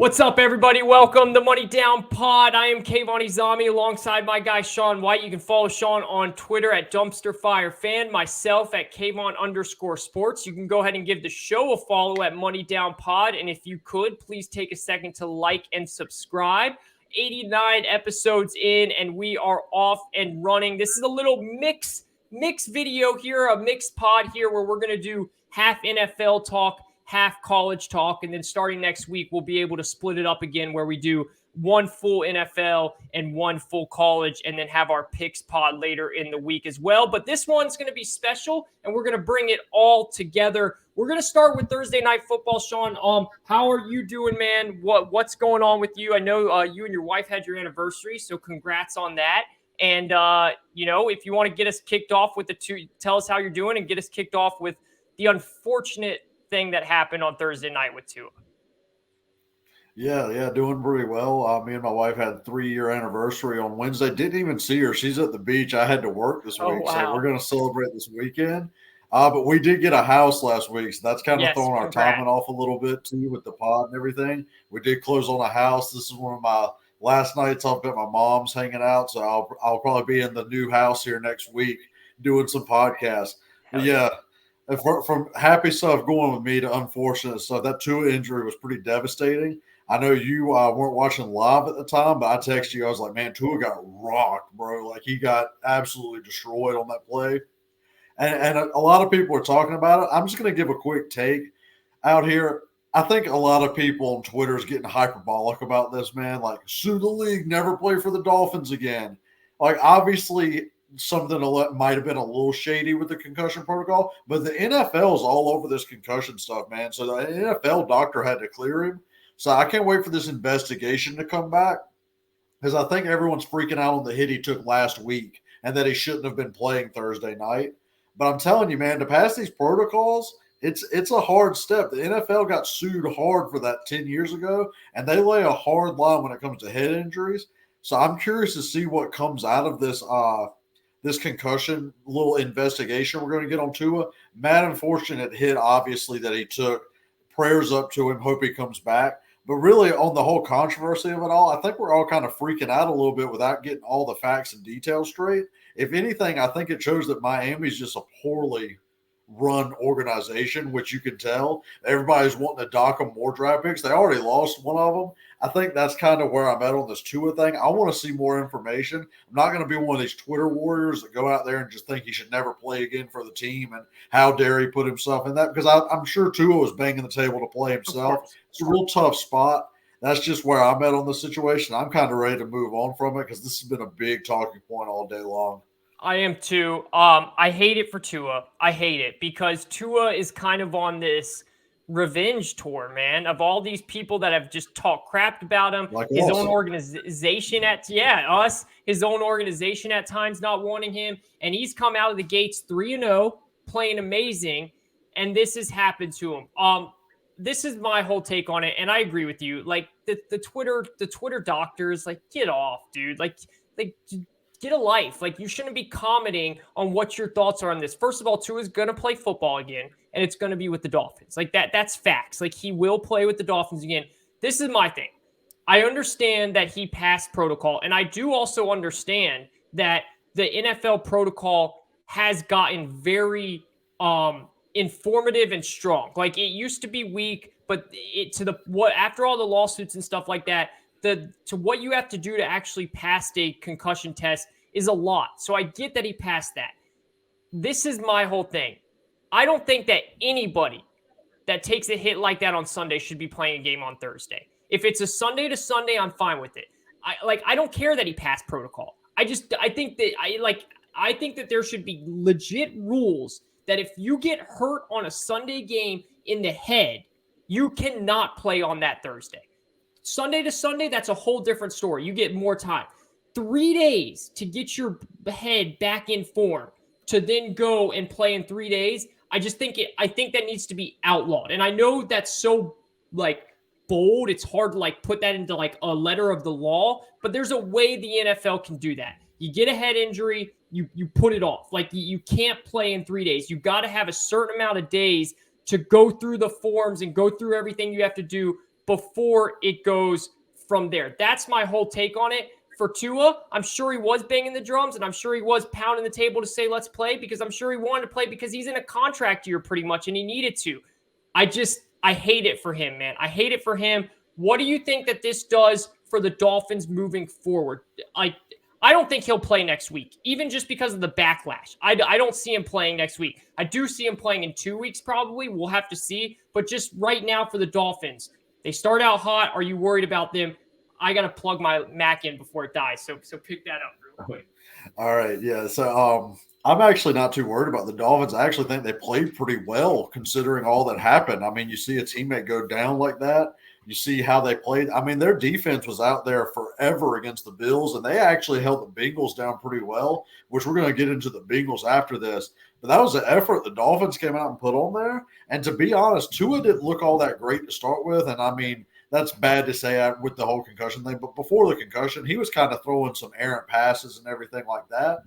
What's up, everybody? Welcome to Money Down Pod. I am Kayvon Izami alongside my guy, Sean White. You can follow Sean on Twitter at DumpsterFireFan, myself at Kayvon_sports. You can go ahead and give the show a follow at Money Down Pod. And if you could, please take a second to like and subscribe. 89 episodes in, and we are off and running. This is a little mix video here, a mixed pod here, where we're going to do half NFL talk, half college talk, and then starting next week, we'll be able to split it up again where we do one full NFL and one full college, and then have our picks pod later in the week as well. But this one's going to be special, and we're going to bring it all together. We're going to start with Thursday Night Football. Sean, how are you doing, man? What's going on with you? I know you and your wife had your anniversary, so congrats on that. And, if you want to get us kicked off with tell us how you're doing and get us kicked off with the unfortunate thing that happened on Thursday night with Tua. Yeah, doing pretty well. Me and my wife had a 3-year anniversary on Wednesday. Didn't even see her. She's at the beach. I had to work this week, so we're going to celebrate this weekend. But we did get a house last week, so that's kind of throwing our timing off a little bit too with the pod and everything. We did close on a house. This is one of my last nights up at my mom's hanging out, so I'll probably be in the new house here next week doing some podcasts. But yeah. From happy stuff going with me to unfortunate stuff, that Tua injury was pretty devastating. I know you weren't watching live at the time, but I texted you. I was like, man, Tua got rocked, bro. Like, he got absolutely destroyed on that play. And a lot of people are talking about it. I'm just going to give a quick take out here. I think a lot of people on Twitter is getting hyperbolic about this, man. Like, sue the league, never play for the Dolphins again. Like, obviously – something might have been a little shady with the concussion protocol, but the NFL is all over this concussion stuff, man. So the NFL doctor had to clear him. So I can't wait for this investigation to come back, because I think everyone's freaking out on the hit he took last week and that he shouldn't have been playing Thursday night. But I'm telling you, man, to pass these protocols, it's a hard step. The NFL got sued hard for that 10 years ago, and they lay a hard line when it comes to head injuries. So I'm curious to see what comes out of this concussion little investigation we're going to get on Tua. Mad unfortunate hit, obviously, that he took. Prayers up to him. Hope he comes back. But really, on the whole controversy of it all, I think we're all kind of freaking out a little bit without getting all the facts and details straight. If anything, I think it shows that Miami's just a poorly run organization, which you can tell. Everybody's wanting to dock them more draft picks. They already lost one of them. I think that's kind of where I'm at on this Tua thing. I want to see more information. I'm not going to be one of these Twitter warriors that go out there and just think he should never play again for the team and how dare he put himself in that, because I'm sure Tua was banging the table to play himself. It's a real tough spot. That's just where I'm at on the situation. I'm kind of ready to move on from it because this has been a big talking point all day long. I am too. I hate it for Tua. I hate it because Tua is kind of on this revenge tour, man, of all these people that have just talked crap about him. Like his own organization his own organization at times not wanting him. And he's come out of the gates 3-0, playing amazing. And this has happened to him. This is my whole take on it. And I agree with you. Like the Twitter doctors, like, get off, dude. Like get a life. Like, you shouldn't be commenting on what your thoughts are on this. First of all, Tua is going to play football again, and it's going to be with the Dolphins. Like, that's facts. Like, he will play with the Dolphins again. This is my thing. I understand that he passed protocol, and I do also understand that the NFL protocol has gotten very informative and strong. Like, it used to be weak, but after all the lawsuits and stuff like that, to what you have to do to actually pass a concussion test is a lot. So I get that he passed that. This is my whole thing. I don't think that anybody that takes a hit like that on Sunday should be playing a game on Thursday. If it's a Sunday to Sunday, I'm fine with it. I don't care that he passed protocol. I think that there should be legit rules that if you get hurt on a Sunday game in the head, you cannot play on that Thursday. Sunday to Sunday, that's a whole different story. You get more time. 3 days to get your head back in form to then go and play in 3 days. I think that needs to be outlawed. And I know that's so bold. It's hard to put that into a letter of the law, but there's a way the NFL can do that. You get a head injury, you put it off. You can't play in 3 days. You got to have a certain amount of days to go through the forms and go through everything you have to do before it goes from there. That's my whole take on it. For Tua, I'm sure he was banging the drums, and I'm sure he was pounding the table to say, let's play, because I'm sure he wanted to play because he's in a contract year pretty much, and he needed to. I hate it for him, man. I hate it for him. What do you think that this does for the Dolphins moving forward? I don't think he'll play next week, even just because of the backlash. I don't see him playing next week. I do see him playing in 2 weeks probably. We'll have to see. But just right now for the Dolphins, they start out hot. Are you worried about them? I got to plug my Mac in before it dies. So pick that up real quick. All right. Yeah. So I'm actually not too worried about the Dolphins. I actually think they played pretty well considering all that happened. I mean, you see a teammate go down like that. You see how they played. I mean, their defense was out there forever against the Bills, and they actually held the Bengals down pretty well, which we're going to get into the Bengals after this. But that was the effort the Dolphins came out and put on there. And to be honest, Tua didn't look all that great to start with. And I mean, that's bad to say with the whole concussion thing. But before the concussion, he was kind of throwing some errant passes and everything like that.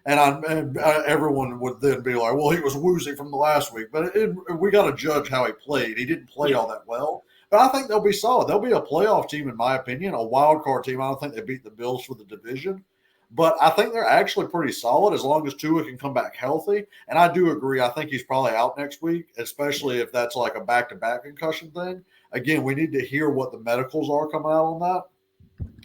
And everyone would then be like, well, he was woozy from the last week. But we got to judge how he played. He didn't play all that well. But I think they'll be solid. They'll be a playoff team, in my opinion, a wild card team. I don't think they beat the Bills for the division. But I think they're actually pretty solid as long as Tua can come back healthy. And I do agree. I think he's probably out next week, especially if that's like a back-to-back concussion thing. Again, we need to hear what the medicals are coming out on that.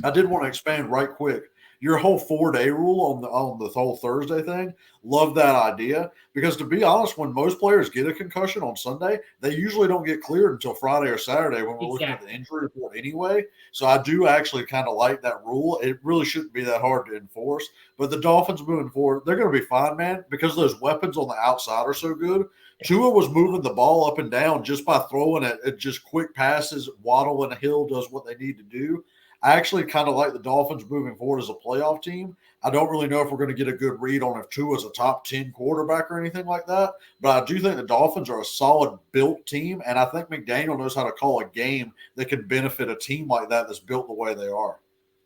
I did want to expand right quick. Your whole 4-day rule on the whole Thursday thing, love that idea. Because to be honest, when most players get a concussion on Sunday, they usually don't get cleared until Friday or Saturday when we're looking at the injury report anyway. So I do actually kind of like that rule. It really shouldn't be that hard to enforce. But the Dolphins moving forward, they're going to be fine, man, because those weapons on the outside are so good. Tua was moving the ball up and down just by throwing it just quick passes. Waddle and Hill does what they need to do. I actually kind of like the Dolphins moving forward as a playoff team. I don't really know if we're going to get a good read on if Tua is a top 10 quarterback or anything like that, but I do think the Dolphins are a solid built team, and I think McDaniel knows how to call a game that can benefit a team like that that's built the way they are.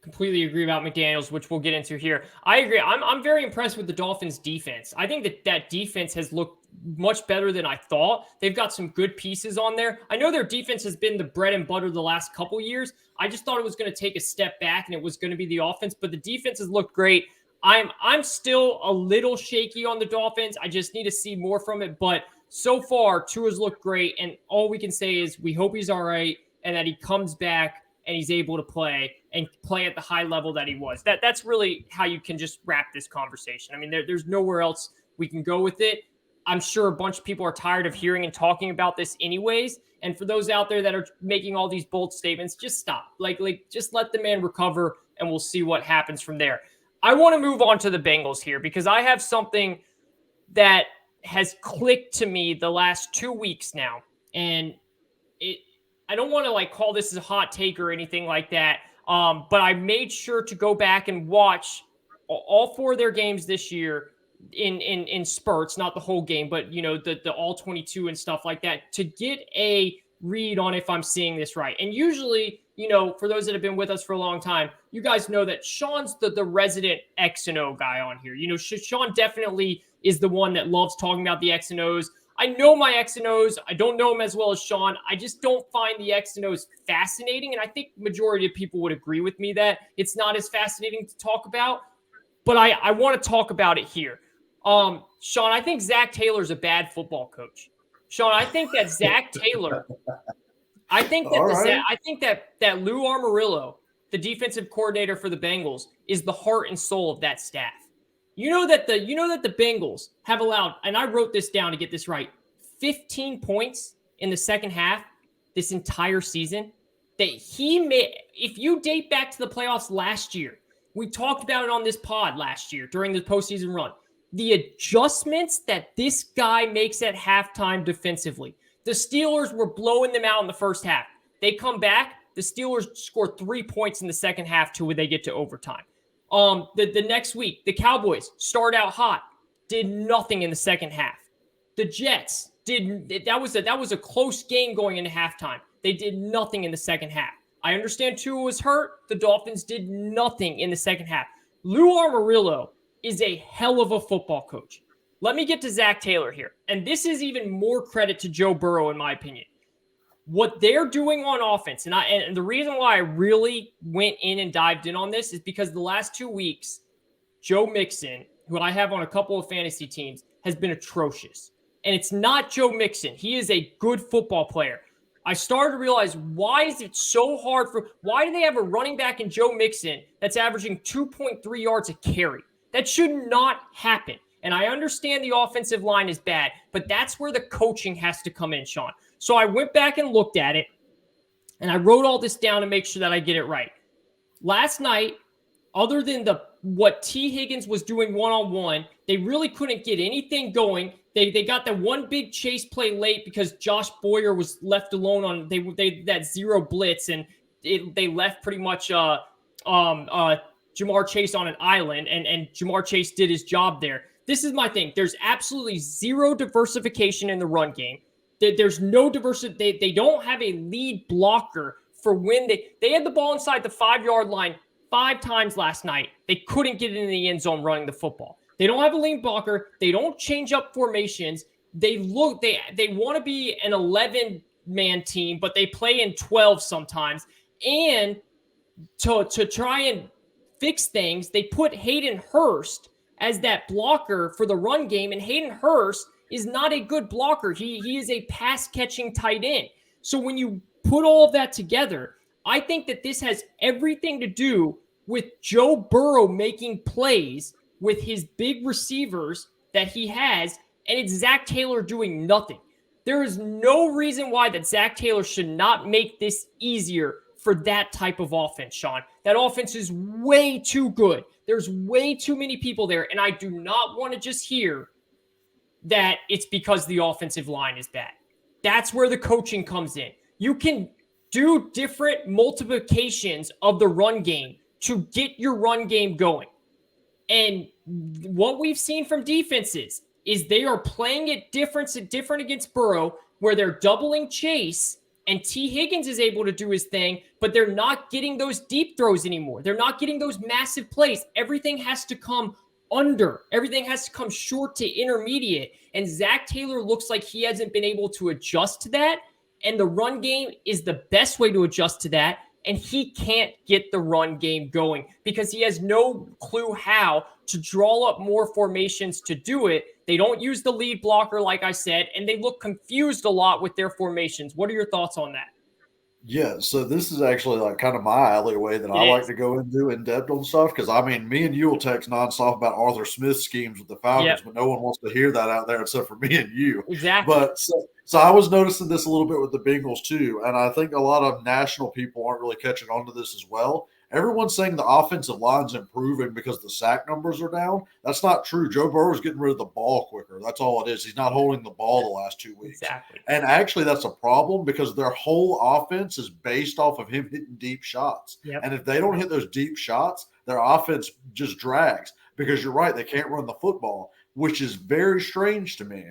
Completely agree about McDaniels, which we'll get into here. I agree. I'm very impressed with the Dolphins' defense. I think that defense has looked much better than I thought. They've got some good pieces on there. I know their defense has been the bread and butter the last couple years. I just thought it was going to take a step back and it was going to be the offense, but the defense has looked great. I'm still a little shaky on the Dolphins. I just need to see more from it, but so far, Tua's looked great, and all we can say is we hope he's all right and that he comes back and he's able to play at the high level that he was. That's really how you can just wrap this conversation. I mean, there's nowhere else we can go with it. I'm sure a bunch of people are tired of hearing and talking about this anyways. And for those out there that are making all these bold statements, just stop. Like just let the man recover and we'll see what happens from there. I want to move on to the Bengals here because I have something that has clicked to me the last 2 weeks now. And I don't want to call this a hot take or anything like that. But I made sure to go back and watch all 4 of their games this year in spurts, not the whole game, but the all 22 and stuff like that to get a read on if I'm seeing this right. And usually, for those that have been with us for a long time, you guys know that Sean's the resident X and O guy on here. Sean definitely is the one that loves talking about the X and O's. I know my X and O's. I don't know them as well as Sean. I just don't find the X and O's fascinating. And I think majority of people would agree with me that it's not as fascinating to talk about. But I want to talk about it here. Sean, I think Zac Taylor's a bad football coach. Sean, I think that Zac Taylor, I think that Lou Amarillo, the defensive coordinator for the Bengals, is the heart and soul of that staff. You know that the Bengals have allowed, and I wrote this down to get this right, 15 points in the second half this entire season. That he made, if you date back to the playoffs last year, we talked about it on this pod last year during the postseason run. The adjustments that this guy makes at halftime defensively. The Steelers were blowing them out in the first half. They come back. The Steelers score 3 points in the second half to when they get to overtime. The next week, the Cowboys start out hot, did nothing in the second half. The Jets that was a close game going into halftime. They did nothing in the second half. I understand Tua was hurt. The Dolphins did nothing in the second half. Lou Amarillo is a hell of a football coach. Let me get to Zac Taylor here. And this is even more credit to Joe Burrow, in my opinion. What they're doing on offense, and the reason why I really went in and dived in on this is because the last 2 weeks, Joe Mixon, who I have on a couple of fantasy teams, has been atrocious. And it's not Joe Mixon. He is a good football player. I started to realize, why is it so hard why do they have a running back in Joe Mixon that's averaging 2.3 yards a carry? That should not happen. And I understand the offensive line is bad, but that's where the coaching has to come in, Sean. So I went back and looked at it, and I wrote all this down to make sure that I get it right. Last night, other than what T. Higgins was doing one-on-one, they really couldn't get anything going. They got the one big chase play late because Josh Boyer was left alone on that zero blitz, and they left pretty much Jamar Chase on an island, and Jamar Chase did his job there. This is my thing. There's absolutely zero diversification in the run game. There's no diversity. They don't have a lead blocker for when they had the ball inside the 5-yard line 5 times last night. They couldn't get in the end zone running the football. They don't have a lead blocker. They don't change up formations. They want to be an 11-man team, but they play in 12 sometimes. And to try and fix things, they put Hayden Hurst as that blocker for the run game, and Hayden Hurst is not a good blocker. He is a pass-catching tight end. So when you put all of that together, I think that this has everything to do with Joe Burrow making plays with his big receivers that he has, and it's Zac Taylor doing nothing. There is no reason why that Zac Taylor should not make this easier for that type of offense, Sean. That offense is way too good. There's way too many people there, and I do not want to just hear that it's because the offensive line is bad. That's where the coaching comes in. You can do different multiplications of the run game to get your run game going. And what we've seen from defenses is they are playing it different against Burrow, where they're doubling Chase, and T. Higgins is able to do his thing, but they're not getting those deep throws anymore. They're not getting those massive plays. Everything has to come under. Everything has to come short to intermediate. And Zac Taylor looks like he hasn't been able to adjust to that. And the run game is the best way to adjust to that. And he can't get the run game going because he has no clue how to draw up more formations to do it. They don't use the lead blocker, like I said, and they look confused a lot with their formations. What are your thoughts on that? Yeah, so this is actually like kind of my alleyway that I like to go into in depth on stuff because, I mean, me and you will text nonstop about Arthur Smith schemes with the Falcons, but no one wants to hear that out there except for me and you. Exactly. But so I was noticing this a little bit with the Bengals too, and I think a lot of national people aren't really catching on to this as well. Everyone's saying the offensive line's improving because the sack numbers are down. That's not true. Joe Burrow's getting rid of the ball quicker. That's all it is. He's not holding the ball the last 2 weeks. Exactly. And actually, that's a problem because their whole offense is based off of him hitting deep shots. Yep. And if they don't hit those deep shots, their offense just drags because you're right. They can't run the football, which is very strange to me.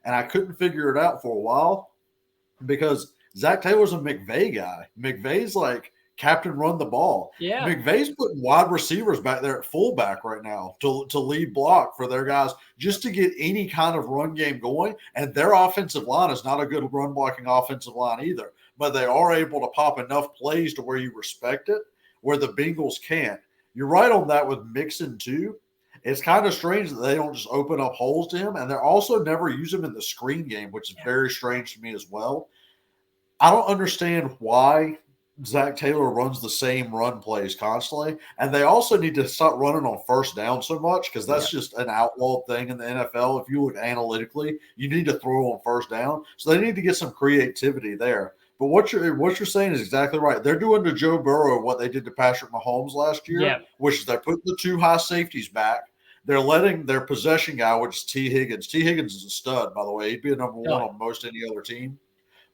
And I couldn't figure it out for a while because Zac Taylor's a McVay guy. McVay's like, captain run the ball. Yeah. McVay's putting wide receivers back there at fullback right now to lead block for their guys just to get any kind of run game going. And their offensive line is not a good run blocking offensive line either. But they are able to pop enough plays to where you respect it, where the Bengals can't. You're right on that with Mixon too. It's kind of strange that they don't just open up holes to him. And they're also never use him in the screen game, which is very strange to me as well. I don't understand why Zac Taylor runs the same run plays constantly. And they also need to stop running on first down so much because that's just an outlawed thing in the NFL. If you look analytically, you need to throw on first down. So they need to get some creativity there. But what you're saying is exactly right. They're doing to Joe Burrow what they did to Patrick Mahomes last year, which is they're putting the 2 high safeties back. They're letting their possession guy, which is T. Higgins. T. Higgins is a stud, by the way. He'd be a number 1 on most any other team.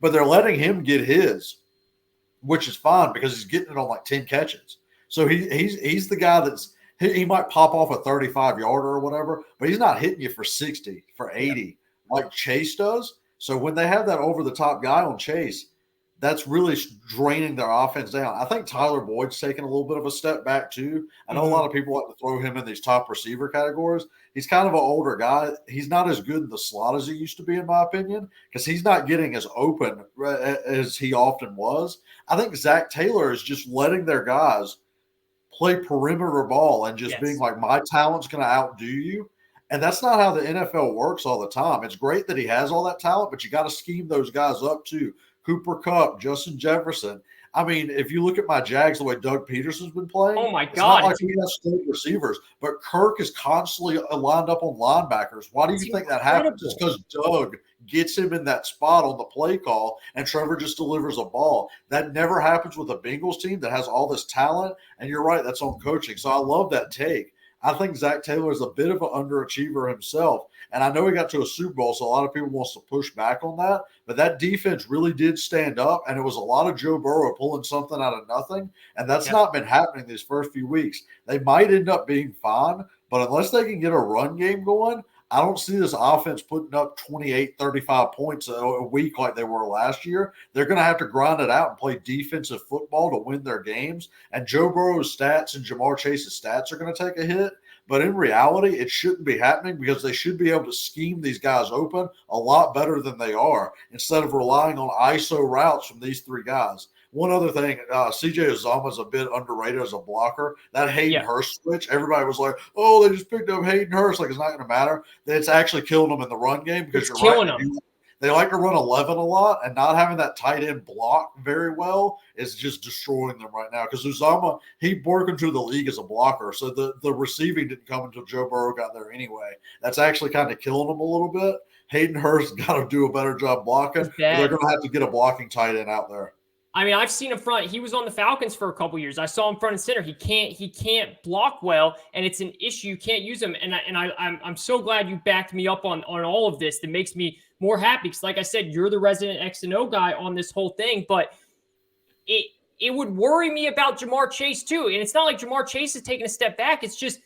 But they're letting him get his, which is fine because he's getting it on like 10 catches. So he's the guy he might pop off a 35-yarder or whatever, but he's not hitting you for 60, for 80 like Chase does. So when they have that over-the-top guy on Chase, that's really draining their offense down. I think Tyler Boyd's taking a little bit of a step back too. I know a lot of people like to throw him in these top receiver categories. he's kind of an older guy. He's not as good in the slot as he used to be, in my opinion, because he's not getting as open as he often was. I think Zac Taylor is just letting their guys play perimeter ball and just being like, my talent's going to outdo you. And that's not how the NFL works all the time. It's great that he has all that talent, but you got to scheme those guys up too. Cooper Kupp, Justin Jefferson. I mean, if you look at my Jags, the way Doug Peterson's been playing, oh my it's God, not like he has state receivers, but Kirk is constantly lined up on linebackers. Why do you think that happens? It's because Doug gets him in that spot on the play call, and Trevor just delivers a ball. That never happens with a Bengals team that has all this talent, and you're right, that's on coaching. So I love that take. I think Zac Taylor is a bit of an underachiever himself. And I know he got to a Super Bowl, so a lot of people wants to push back on that. But that defense really did stand up, and it was a lot of Joe Burrow pulling something out of nothing. And that's not been happening these first few weeks. They might end up being fine, but unless they can get a run game going, I don't see this offense putting up 28, 35 points a week like they were last year. They're going to have to grind it out and play defensive football to win their games. And Joe Burrow's stats and Jamar Chase's stats are going to take a hit. But in reality, it shouldn't be happening because they should be able to scheme these guys open a lot better than they are instead of relying on ISO routes from these three guys. One other thing, C.J. Uzomah is a bit underrated as a blocker. That Hayden Hurst switch, everybody was like, oh, they just picked up Hayden Hurst. Like, it's not going to matter. It's actually killing them in the run game because it's killing them. They like to run 11 a lot, and not having that tight end block very well is just destroying them right now. Because Uzomah, he broke into the league as a blocker, so the receiving didn't come until Joe Burrow got there anyway. That's actually kind of killing them a little bit. Hayden Hurst got to do a better job blocking. They're going to have to get a blocking tight end out there. I mean, I've seen him front. He was on the Falcons for a couple years. I saw him front and center. He can't block well, and it's an issue. You can't use him. And I'm so glad you backed me up on all of this. That makes me more happy because, like I said, you're the resident X and O guy on this whole thing. But it would worry me about Jamar Chase too. And it's not like Jamar Chase is taking a step back. It's just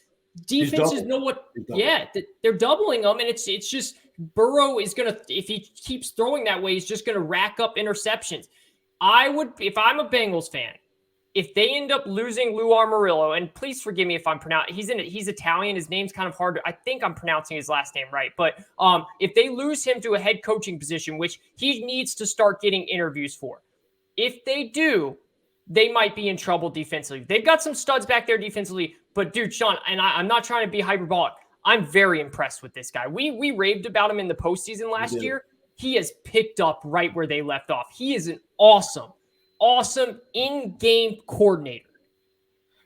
defenses know what. Yeah, they're doubling them, and it's just Burrow is gonna, if he keeps throwing that way, he's just gonna rack up interceptions. I would, if I'm a Bengals fan, if they end up losing Lou Amarillo, and please forgive me if I'm pronouncing, he's Italian. His name's kind of hard. I think I'm pronouncing his last name right. But if they lose him to a head coaching position, which he needs to start getting interviews for, if they do, they might be in trouble defensively. They've got some studs back there defensively. But dude, Sean, and I'm not trying to be hyperbolic. I'm very impressed with this guy. We raved about him in the postseason last year. He has picked up right where they left off. He is an awesome in-game coordinator.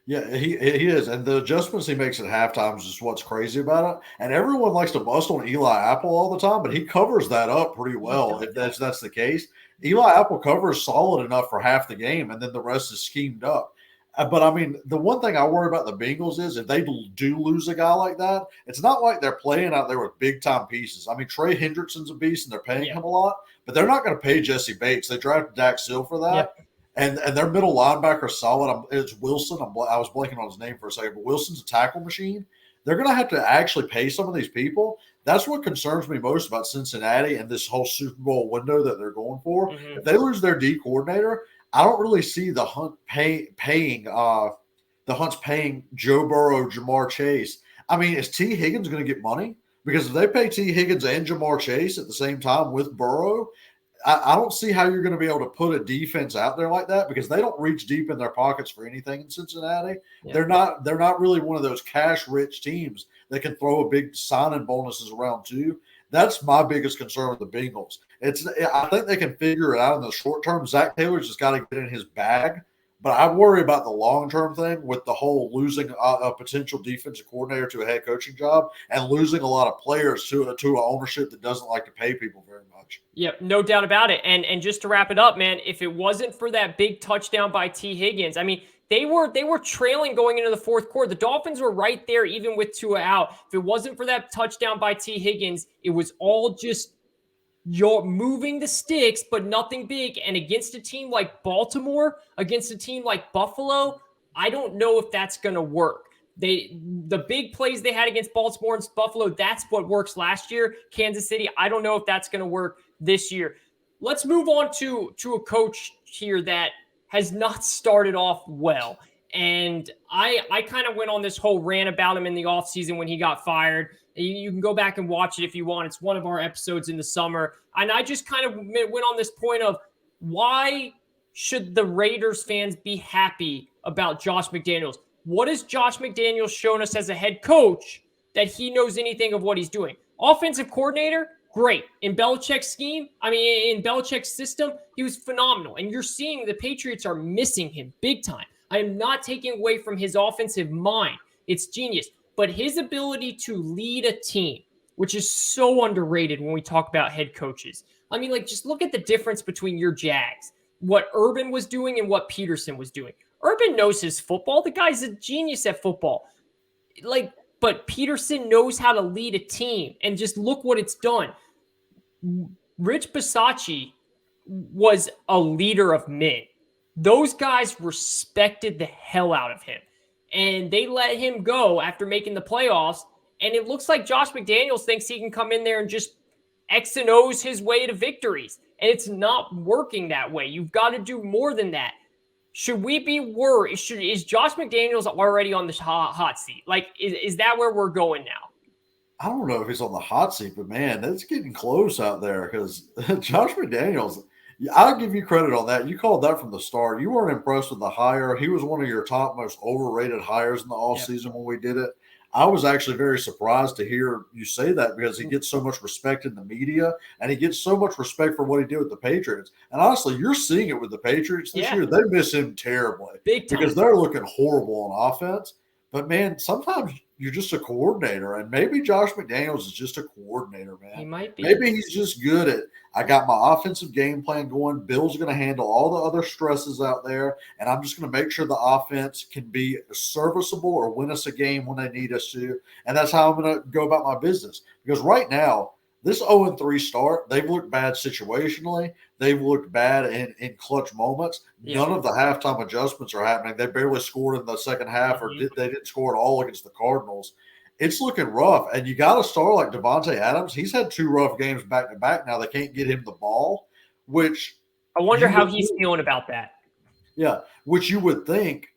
Yeah, he is. And the adjustments he makes at halftime is just what's crazy about it. And everyone likes to bust on Eli Apple all the time, but he covers that up pretty well if that's the case. Eli Apple covers solid enough for half the game, and then the rest is schemed up. But, I mean, the one thing I worry about the Bengals is if they do lose a guy like that, it's not like they're playing out there with big-time pieces. I mean, Trey Hendrickson's a beast, and they're paying him a lot, but they're not going to pay Jesse Bates. They drafted Dax Hill for that. And their middle linebacker is solid. It's Wilson. I was blanking on his name for a second, but Wilson's a tackle machine. They're going to have to actually pay some of these people. That's what concerns me most about Cincinnati and this whole Super Bowl window that they're going for. If they lose their D coordinator, I don't really see the Hunts paying Joe Burrow, Jamar Chase. I mean, is T. Higgins going to get money? Because if they pay T. Higgins and Jamar Chase at the same time with Burrow, I don't see how you're going to be able to put a defense out there like that because they don't reach deep in their pockets for anything in Cincinnati. They're not really one of those cash-rich teams that can throw a big signing bonuses around too. That's my biggest concern with the Bengals. I think they can figure it out in the short term. Zac Taylor's just got to get in his bag. But I worry about the long-term thing with the whole losing a potential defensive coordinator to a head coaching job and losing a lot of players to an ownership that doesn't like to pay people very much. Yep, no doubt about it. And just to wrap it up, man, if it wasn't for that big touchdown by T. Higgins, I mean, they were trailing going into the fourth quarter. The Dolphins were right there even with Tua out. If it wasn't for that touchdown by T. Higgins, it was all just you're moving the sticks, but nothing big. And against a team like Baltimore, against a team like Buffalo, I don't know if that's going to work. The big plays they had against Baltimore and Buffalo, that's what works last year. Kansas City, I don't know if that's going to work this year. Let's move on to a coach here that has not started off well. And I kind of went on this whole rant about him in the offseason when he got fired. You can go back and watch it if you want. It's one of our episodes in the summer. And I just kind of went on this point of why should the Raiders fans be happy about Josh McDaniels? What has Josh McDaniels shown us as a head coach that he knows anything of what he's doing? Offensive coordinator, great. In Belichick's scheme, in Belichick's system, he was phenomenal. And you're seeing the Patriots are missing him big time. I am not taking away from his offensive mind. It's genius. But his ability to lead a team, which is so underrated when we talk about head coaches. Just look at the difference between your Jags, what Urban was doing and what Peterson was doing. Urban knows his football. The guy's a genius at football. But Peterson knows how to lead a team. And just look what it's done. Rich Bisaccia was a leader of men. Those guys respected the hell out of him. And they let him go after making the playoffs. And it looks like Josh McDaniels thinks he can come in there and just X and O's his way to victories. And it's not working that way. You've got to do more than that. Should we be worried? Is Josh McDaniels already on the hot seat? Is that where we're going now? I don't know if he's on the hot seat, but man, it's getting close out there because Josh McDaniels, I'll give you credit on that. You called that from the start. You weren't impressed with the hire. He was one of your top most overrated hires in the offseason when we did it. I was actually very surprised to hear you say that because he gets so much respect in the media and he gets so much respect for what he did with the Patriots. And honestly, you're seeing it with the Patriots this year. They miss him terribly because they're looking horrible on offense. But, man, sometimes you're just a coordinator, and maybe Josh McDaniels is just a coordinator, man. He might be. Maybe he's just good at, I got my offensive game plan going. Bill's going to handle all the other stresses out there, and I'm just going to make sure the offense can be serviceable or win us a game when they need us to, and that's how I'm going to go about my business. Because right now, this 0-3 start, they've looked bad situationally. They've looked bad in clutch moments. None of the halftime adjustments are happening. They barely scored in the second half, or they didn't score at all against the Cardinals. It's looking rough. And you got a star like Devontae Adams. He's had 2 rough games back-to-back now. They can't get him the ball, which I wonder how he's feeling about that. Yeah, which you would think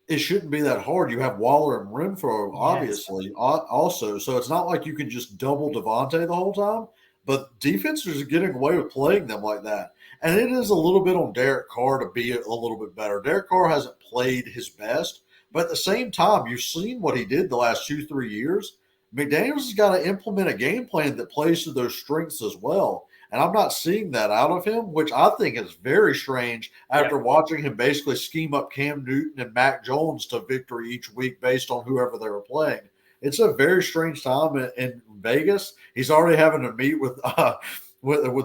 it shouldn't be that hard. You have Waller and Renfro, obviously, also. So it's not like you can just double Devontae the whole time. But defenses are getting away with playing them like that. And it is a little bit on Derek Carr to be a little bit better. Derek Carr hasn't played his best. But at the same time, you've seen what he did the last 2-3 years. McDaniels has got to implement a game plan that plays to those strengths as well. And I'm not seeing that out of him, which I think is very strange after watching him basically scheme up Cam Newton and Mac Jones to victory each week based on whoever they were playing. It's a very strange time in Vegas. He's already having to meet with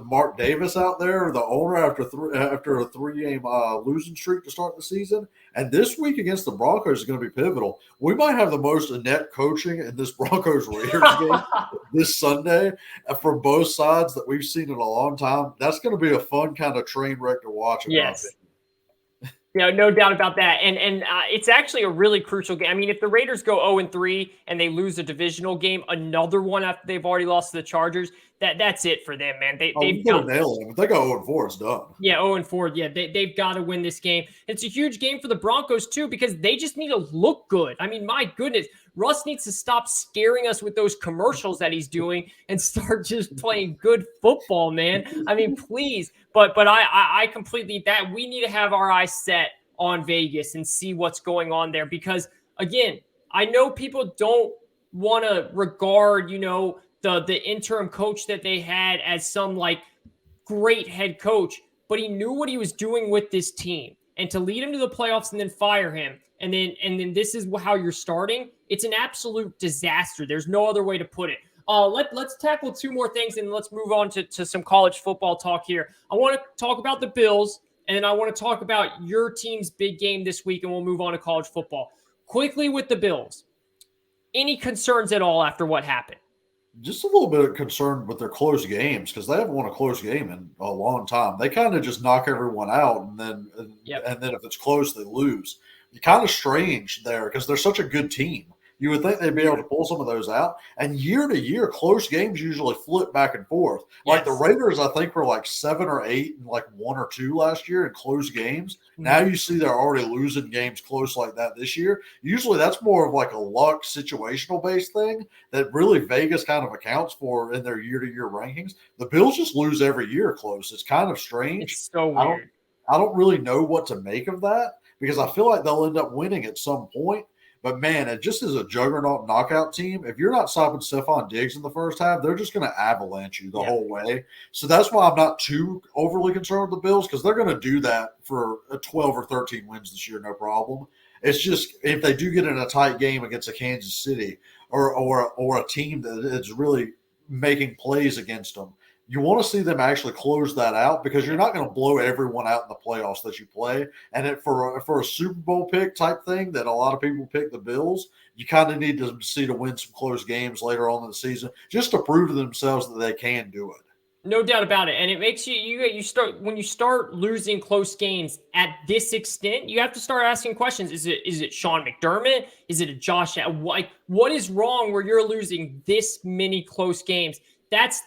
Mark Davis out there, the owner, after a 3-game losing streak to start the season. And this week against the Broncos is going to be pivotal. We might have the most inept coaching in this Broncos-Raiders game this Sunday from both sides that we've seen in a long time. That's going to be a fun kind of train wreck to watch. Yes. No doubt about that. And it's actually a really crucial game. I mean, if the Raiders go 0-3 and they lose a divisional game, another one after they've already lost to the Chargers, that's it for them, man. They've got to nail them. If they go 0-4, it's done. Yeah, 0-4. Yeah, they've got to win this game. It's a huge game for the Broncos, too, because they just need to look good. I mean, my goodness. Russ needs to stop scaring us with those commercials that he's doing and start just playing good football, man. I mean, please. But I completely – we need to have our eyes set on Vegas and see what's going on there because, again, I know people don't want to regard, the interim coach that they had as some, great head coach, but he knew what he was doing with this team. And to lead him to the playoffs and then fire him, and then this is how you're starting, it's an absolute disaster. There's no other way to put it. Let's tackle 2 more things and let's move on to some college football talk here. I want to talk about the Bills, and then I want to talk about your team's big game this week, and we'll move on to college football. Quickly with the Bills, any concerns at all after what happened? Just a little bit concerned with their close games because they haven't won a close game in a long time. They kind of just knock everyone out, and then if it's close, they lose. It's kind of strange there because they're such a good team. You would think they'd be able to pull some of those out. And year to year, close games usually flip back and forth. Like the Raiders, I think, were like 7 or 8 and like 1 or 2 last year in close games. Now you see they're already losing games close like that this year. Usually that's more of like a luck situational based thing that really Vegas kind of accounts for in their year to year rankings. The Bills just lose every year close. It's kind of strange. It's so weird. I don't really know what to make of that because I feel like they'll end up winning at some point. But, man, it just is a juggernaut knockout team. If you're not stopping Stephon Diggs in the first half, they're just going to avalanche you the whole way. So that's why I'm not too overly concerned with the Bills because they're going to do that for 12 or 13 wins this year, no problem. It's just if they do get in a tight game against a Kansas City or a team that is really making plays against them, you want to see them actually close that out because you're not going to blow everyone out in the playoffs that you play. And for a Super Bowl pick type thing that a lot of people pick the Bills, you kind of need to see to win some close games later on in the season just to prove to themselves that they can do it. No doubt about it. And it makes you start when you start losing close games at this extent, you have to start asking questions. Is it Sean McDermott? Is it a Josh? What is wrong where you're losing this many close games? That's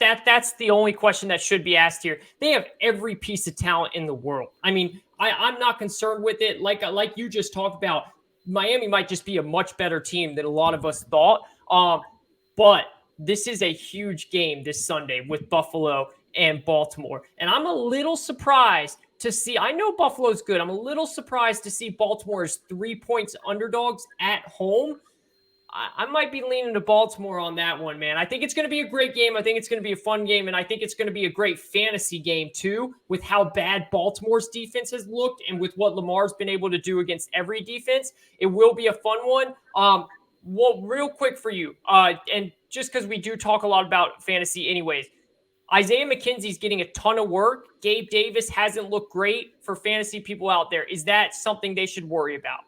the only question that should be asked here. They have every piece of talent in the world. I mean, I'm not concerned with it. Like you just talked about, Miami might just be a much better team than a lot of us thought. But this is a huge game this Sunday with Buffalo and Baltimore. And I'm a little surprised to see, I know Buffalo's good. I'm a little surprised to see Baltimore as 3 points underdogs at home. I might be leaning to Baltimore on that one, man. I think it's going to be a great game. I think it's going to be a fun game, and I think it's going to be a great fantasy game, too, with how bad Baltimore's defense has looked and with what Lamar's been able to do against every defense. It will be a fun one. Well, real quick for you, and just because we do talk a lot about fantasy anyways, Isaiah McKenzie's getting a ton of work. Gabe Davis hasn't looked great for fantasy people out there. Is that something they should worry about?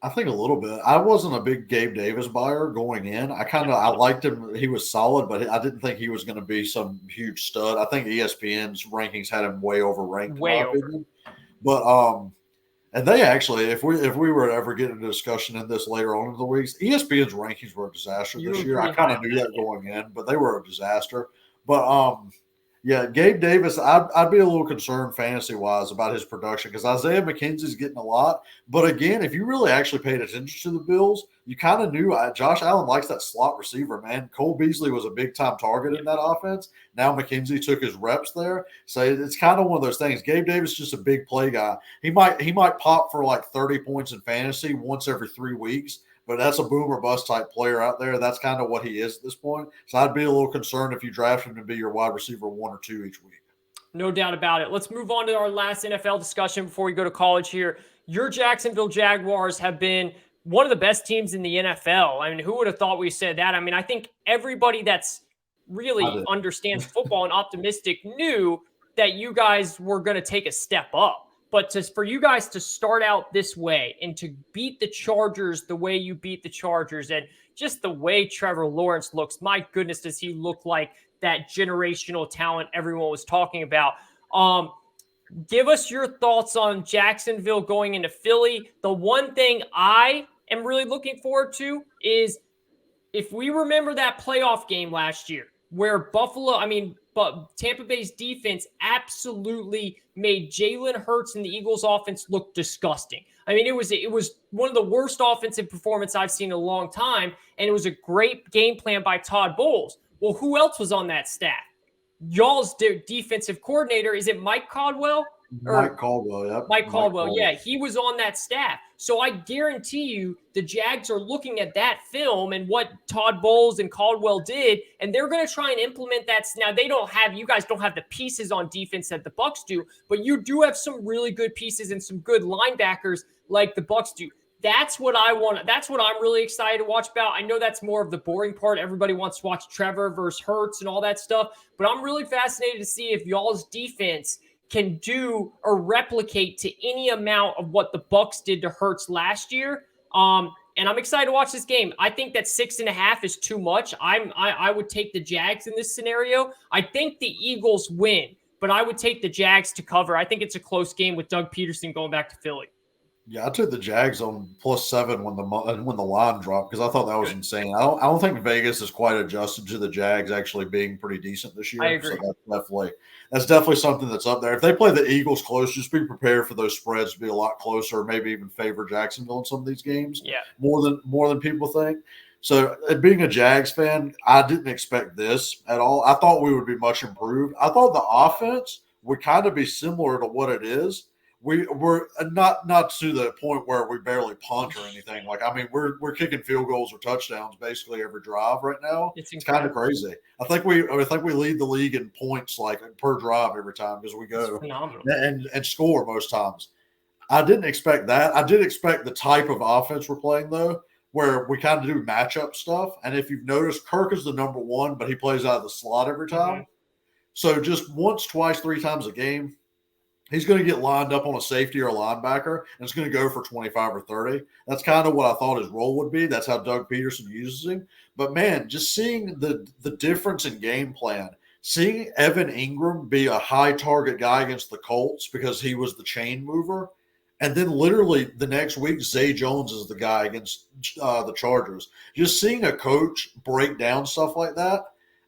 I think a little bit. I wasn't a big Gabe Davis buyer going in. I liked him. He was solid, but I didn't think he was going to be some huge stud. I think ESPN's rankings had him way overranked. Way over. But and they actually, if we were to ever get into discussion in this later on in the weeks, ESPN's rankings were a disaster this year. I kind of knew that going in, but they were a disaster. But yeah, Gabe Davis, I'd be a little concerned fantasy-wise about his production because Isaiah McKenzie's getting a lot. But again, if you really actually paid attention to the Bills, you kind of knew Josh Allen likes that slot receiver, man. Cole Beasley was a big-time target in that offense. Now McKenzie took his reps there. So it's kind of one of those things. Gabe Davis is just a big play guy. He might pop for like 30 points in fantasy once every 3 weeks. But that's a boom or bust type player out there. That's kind of what he is at this point. So I'd be a little concerned if you draft him to be your wide receiver 1 or 2 each week. No doubt about it. Let's move on to our last NFL discussion before we go to college here. Your Jacksonville Jaguars have been one of the best teams in the NFL. I mean, who would have thought we said that? I mean, I think everybody that's really understands football and optimistic knew that you guys were going to take a step up. But for you guys to start out this way and to beat the Chargers the way you beat the Chargers and just the way Trevor Lawrence looks, my goodness, does he look like that generational talent everyone was talking about. Give us your thoughts on Jacksonville going into Philly. The one thing I am really looking forward to is if we remember that playoff game last year where but Tampa Bay's defense absolutely made Jalen Hurts and the Eagles offense look disgusting. I mean, it was one of the worst offensive performances I've seen in a long time, and it was a great game plan by Todd Bowles. Well, who else was on that staff? Y'all's defensive coordinator, is it Mike Caldwell? Mike Caldwell, yeah. Mike Caldwell, yeah. He was on that staff. So I guarantee you the Jags are looking at that film and what Todd Bowles and Caldwell did, and they're going to try and implement that. Now, you guys don't have the pieces on defense that the Bucs do, but you do have some really good pieces and some good linebackers like the Bucs do. That's what I want. That's what I'm really excited to watch about. I know that's more of the boring part. Everybody wants to watch Trevor versus Hurts and all that stuff, but I'm really fascinated to see if y'all's defense can do or replicate to any amount of what the Bucs did to Hurts last year. And I'm excited to watch this game. I think that 6.5 is too much. I would take the Jags in this scenario. I think the Eagles win, but I would take the Jags to cover. I think it's a close game with Doug Peterson going back to Philly. Yeah, I took the Jags on +7 when the line dropped because I thought that was insane. I don't think Vegas is quite adjusted to the Jags actually being pretty decent this year. I agree. So that's definitely something that's up there. If they play the Eagles close, just be prepared for those spreads to be a lot closer, or maybe even favor Jacksonville in some of these games. Yeah, more than people think. So, being a Jags fan, I didn't expect this at all. I thought we would be much improved. I thought the offense would kind of be similar to what it is. We're not to the point where we barely punt or anything. Like, I mean, we're kicking field goals or touchdowns basically every drive right now. It's kind of crazy. I think we lead the league in points like per drive every time because we go and score most times. I didn't expect that. I did expect the type of offense we're playing though, where we kind of do matchup stuff. And if you've noticed, Kirk is the number one, but he plays out of the slot every time. Mm-hmm. So just once, twice, 3 times a game, he's going to get lined up on a safety or a linebacker, and it's going to go for 25 or 30. That's kind of what I thought his role would be. That's how Doug Peterson uses him. But, man, just seeing the difference in game plan, seeing Evan Ingram be a high target guy against the Colts because he was the chain mover, and then literally the next week, Zay Jones is the guy against the Chargers. Just seeing a coach break down stuff like that.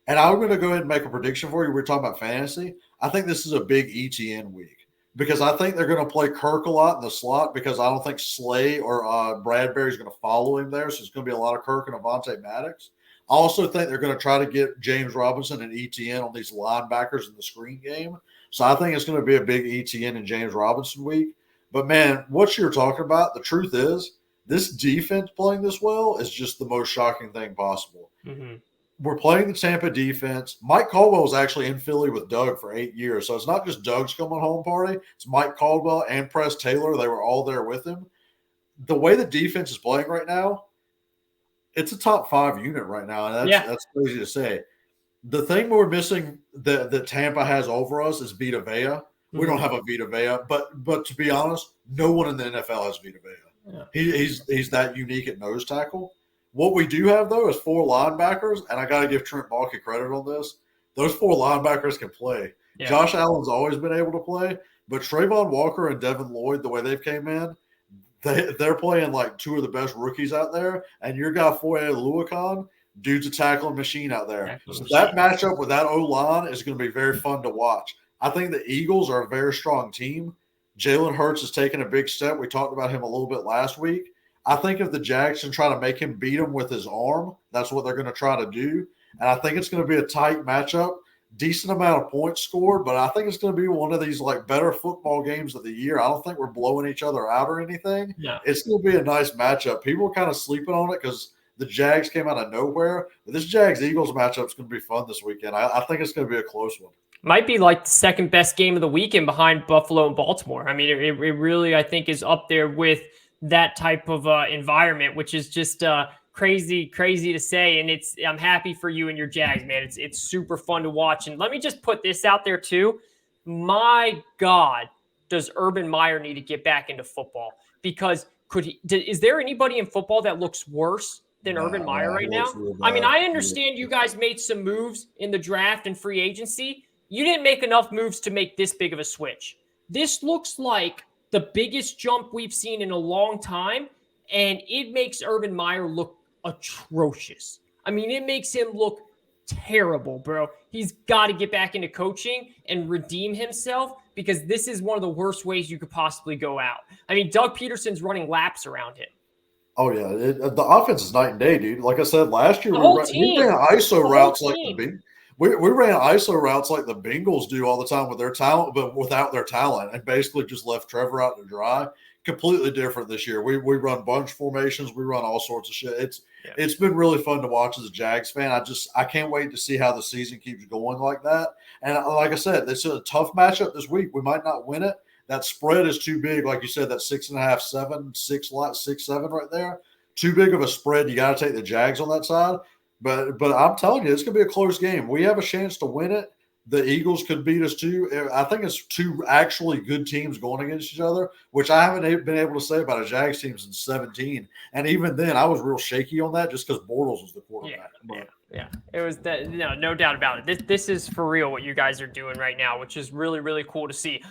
And I'm going to go ahead and make a prediction for you. We're talking about fantasy. I think this is a big ETN week because I think they're going to play Kirk a lot in the slot because I don't think Slay or Bradbury is going to follow him there. So it's going to be a lot of Kirk and Avonte Maddox. I also think they're going to try to get James Robinson and ETN on these linebackers in the screen game. So I think it's going to be a big ETN and James Robinson week. But, man, what you're talking about, the truth is this defense playing this well is just the most shocking thing possible. Mm-hmm. We're playing the Tampa defense. Mike Caldwell was actually in Philly with Doug for 8 years. So it's not just Doug's coming home party. It's Mike Caldwell and Press Taylor. They were all there with him. The way the defense is playing right now, it's a top 5 unit right now. And that's crazy to say. The thing we're missing that Tampa has over us is Vita Vea. We don't have a Vita Vea, but to be honest, no one in the NFL has Vita Vea. Yeah. He's that unique at nose tackle. What we do have, though, is 4 linebackers, and I got to give Trent Baalke credit on this. Those 4 linebackers can play. Yeah. Josh Allen's always been able to play, but Trayvon Walker and Devin Lloyd, the way they've came in, they're playing like 2 of the best rookies out there, and your guy Foye Oluokun, dude's a tackling machine out there. So that matchup with that O-line is going to be very fun to watch. I think the Eagles are a very strong team. Jalen Hurts has taken a big step. We talked about him a little bit last week. I think if the Jags can try to make him beat him with his arm, that's what they're going to try to do. And I think it's going to be a tight matchup, decent amount of points scored, but I think it's going to be one of these like better football games of the year. I don't think we're blowing each other out or anything. No. It's going to be a nice matchup. People are kind of sleeping on it because the Jags came out of nowhere. But this Jags-Eagles matchup is going to be fun this weekend. I think it's going to be a close one. Might be like the second best game of the weekend behind Buffalo and Baltimore. I mean, it really, I think, is up there with that type of environment, which is just crazy to say. And I'm happy for you and your Jags, man. It's super fun to watch. And let me just put this out there too. My God, does Urban Meyer need to get back into football? Because is there anybody in football that looks worse than Urban Meyer right now? I mean, I understand you guys made some moves in the draft and free agency. You didn't make enough moves to make this big of a switch. This looks like the biggest jump we've seen in a long time, and it makes Urban Meyer look atrocious. I mean, it makes him look terrible, bro. He's got to get back into coaching and redeem himself because this is one of the worst ways you could possibly go out. I mean, Doug Peterson's running laps around him. Oh, yeah. The offense is night and day, dude. Like I said, last year we ran ISO routes like the big. We ran ISO routes like the Bengals do all the time with their talent, but without their talent, and basically just left Trevor out to dry. Completely different this year. We run bunch formations. We run all sorts of shit. It's been really fun to watch as a Jags fan. I can't wait to see how the season keeps going like that. And like I said, it's a tough matchup this week. We might not win it. That spread is too big. Like you said, that 6.5, 7, 6, 7 right there. Too big of a spread. You got to take the Jags on that side. But I'm telling you, it's going to be a close game. We have a chance to win it. The Eagles could beat us too. I think it's 2 actually good teams going against each other, which I haven't been able to say about a Jags team since 2017. And even then, I was real shaky on that just because Bortles was the quarterback. Yeah. It was that. No doubt about it. This is for real what you guys are doing right now, which is really, really cool to see.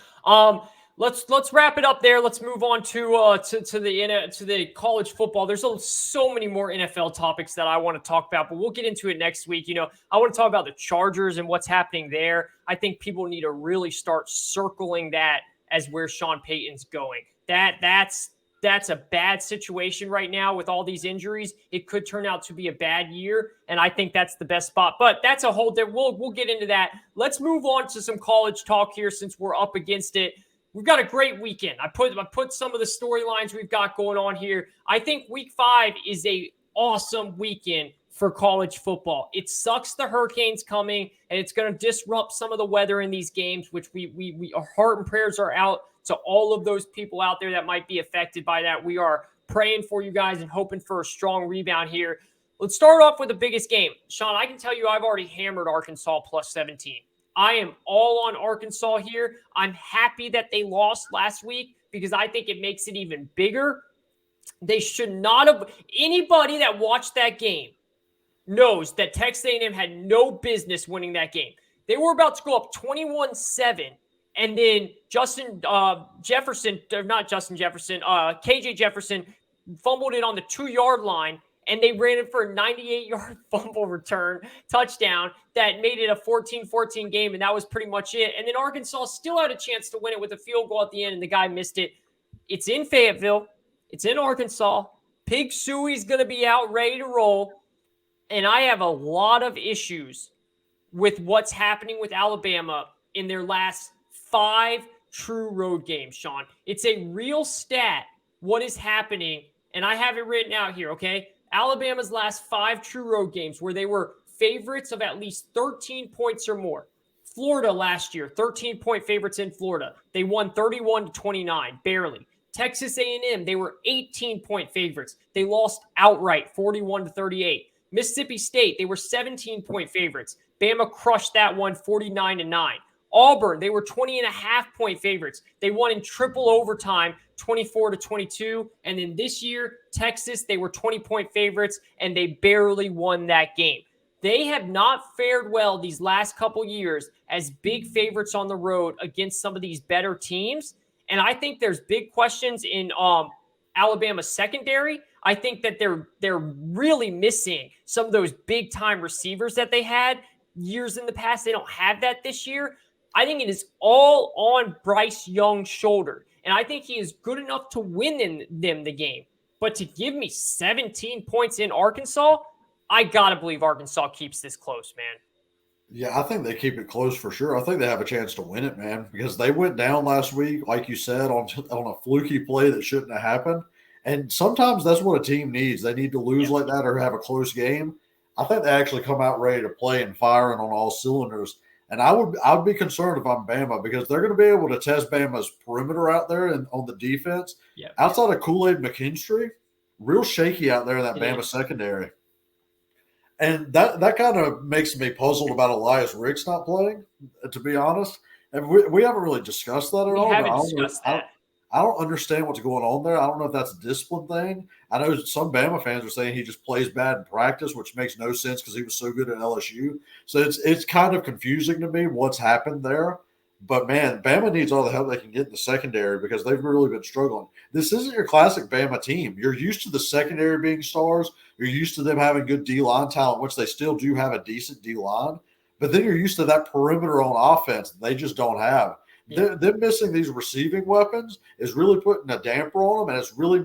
let's wrap it up there. Let's move on to the college football. There's so many more NFL topics that I want to talk about, but we'll get into it next week. I want to talk about the Chargers and what's happening there. I think people need to really start circling that as where Sean Payton's going. That's a bad situation right now with all these injuries. It could turn out to be a bad year, and I think that's the best spot. But that's a whole different. We'll get into that. Let's move on to some college talk here since we're up against it. We've got a great weekend. I put some of the storylines we've got going on here. I think week 5 is a awesome weekend for college football. It sucks the hurricanes coming, and it's going to disrupt some of the weather in these games, which our heart and prayers are out to all of those people out there that might be affected by that. We are praying for you guys and hoping for a strong rebound here. Let's start off with the biggest game. Sean, I can tell you I've already hammered Arkansas plus 17. I am all on Arkansas here. I'm happy that they lost last week because I think it makes it even bigger. They should not have. Anybody that watched that game knows that Texas A&M had no business winning that game. They were about to go up 21-7, and then KJ Jefferson fumbled it on the 2-yard line, and they ran it for a 98-yard fumble return touchdown that made it a 14-14 game, and that was pretty much it. And then Arkansas still had a chance to win it with a field goal at the end, and the guy missed it. It's in Fayetteville. It's in Arkansas. Pig Suey's going to be out ready to roll, and I have a lot of issues with what's happening with Alabama in their last 5 true road games, Sean. It's a real stat what is happening, and I have it written out here, okay? Alabama's last 5 true road games where they were favorites of at least 13 points or more. Florida last year, 13-point favorites in Florida. They won 31-29, barely. Texas A&M, they were 18-point favorites. They lost outright, 41-38. Mississippi State, they were 17-point favorites. Bama crushed that one, 49-9. Auburn, they were 20.5-point favorites. They won in triple overtime, 24-22. And then this year, Texas, they were 20-point favorites, and they barely won that game. They have not fared well these last couple years as big favorites on the road against some of these better teams. And I think there's big questions in Alabama's secondary. I think that they're really missing some of those big-time receivers that they had years in the past. They don't have that this year. I think it is all on Bryce Young's shoulder. And I think he is good enough to win them the game. But to give me 17 points in Arkansas, I got to believe Arkansas keeps this close, man. Yeah, I think they keep it close for sure. I think they have a chance to win it, man, because they went down last week, like you said, on a fluky play that shouldn't have happened. And sometimes that's what a team needs. They need to lose like that or have a close game. I think they actually come out ready to play and firing on all cylinders. And I would be concerned if I'm Bama because they're going to be able to test Bama's perimeter out there and on the defense. Yeah. Outside of Kool-Aid McKinstry, real shaky out there in that Bama secondary. And that kind of makes me puzzled about Elias Ricks not playing, to be honest. And we haven't really discussed that at all. We haven't discussed that. I don't understand what's going on there. I don't know if that's a discipline thing. I know some Bama fans are saying he just plays bad in practice, which makes no sense because he was so good at LSU. So it's kind of confusing to me what's happened there. But, man, Bama needs all the help they can get in the secondary because they've really been struggling. This isn't your classic Bama team. You're used to the secondary being stars. You're used to them having good D-line talent, which they still do have a decent D-line. But then you're used to that perimeter on offense they just don't have. Yeah. Them missing these receiving weapons is really putting a damper on them, and it's really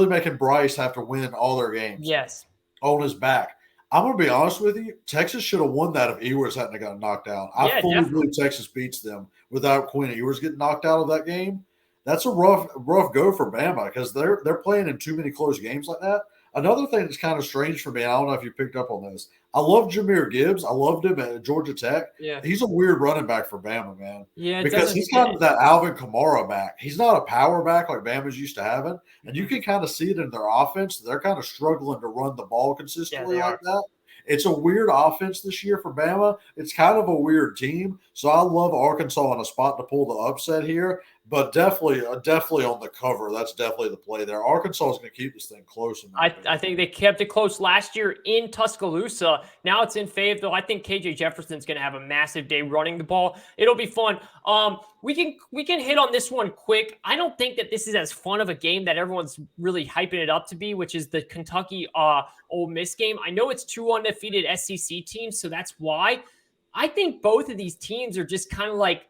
making Bryce have to win all their games. Yes, on his back. I'm going to be honest with you. Texas should have won that if Ewers hadn't gotten knocked out. I fully believe Texas beats them without Quinn Ewers getting knocked out of that game. That's a rough go for Bama because they're playing in too many close games like that. Another thing that's kind of strange for me, I don't know if you picked up on this. I love Jahmyr Gibbs. I loved him at Georgia Tech. Yeah. He's a weird running back for Bama, man. Yeah, because he's kind of that Alvin Kamara back. He's not a power back like Bama's used to having. And you can kind of see it in their offense. They're kind of struggling to run the ball consistently like that. It's a weird offense this year for Bama. It's kind of a weird team. So I love Arkansas in a spot to pull the upset here. But definitely on the cover. That's definitely the play there. Arkansas is going to keep this thing close. I think they kept it close last year in Tuscaloosa. Now it's in Fayetteville. I think KJ Jefferson's going to have a massive day running the ball. It'll be fun. We can hit on this one quick. I don't think that this is as fun of a game that everyone's really hyping it up to be, which is the Kentucky Ole Miss game. I know it's two undefeated SEC teams, so that's why. I think both of these teams are just kind of like,